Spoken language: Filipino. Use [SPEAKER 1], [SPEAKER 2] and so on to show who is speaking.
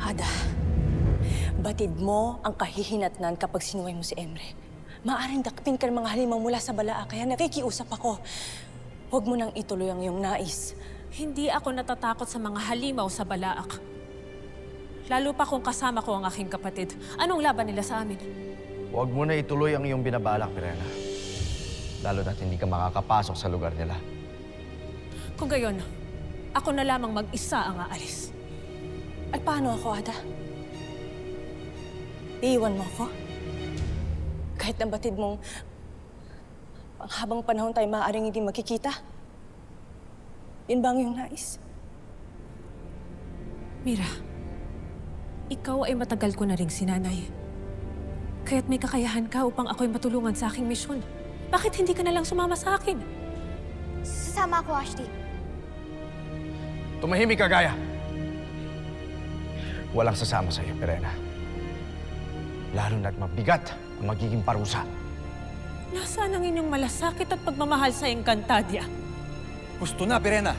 [SPEAKER 1] Hada, batid mo ang kahihinatnan kapag sinuway mo si Emre. Maaring dakpin ka ng mga halimaw mula sa balaa, kaya nakikiusap ako. Huwag mo nang ituloy ang iyong nais.
[SPEAKER 2] Hindi ako natatakot sa mga halimaw sa balaak. Lalo pa kung kasama ko ang aking kapatid. Anong laban nila sa amin?
[SPEAKER 3] Huwag mo na ituloy ang iyong binabalak, Pirena. Lalo na't hindi ka makakapasok sa lugar nila.
[SPEAKER 2] Kung gayon, ako na lamang mag-isa ang aalis.
[SPEAKER 1] At paano ako, Hada? Iiwan mo ako? Kahit na batid mong habang panahon tayo maaaring hindi magkikita? Yun ba ang iyong nais?
[SPEAKER 2] Mira, ikaw ay matagal ko na ring sinanay. Kaya't may kakayahan ka upang ako'y matulungan sa aking misyon. Bakit hindi ka na lang sumama sa akin?
[SPEAKER 4] Sasama ako, Ashley.
[SPEAKER 3] Tumahimik ka, Gaya. Walang sasama sa'yo, Pirena. Lalo na't mabigat ang magiging parusa.
[SPEAKER 2] Nasaan ang inyong malasakit at pagmamahal sa Encantadia?
[SPEAKER 5] Gusto na, Pirena.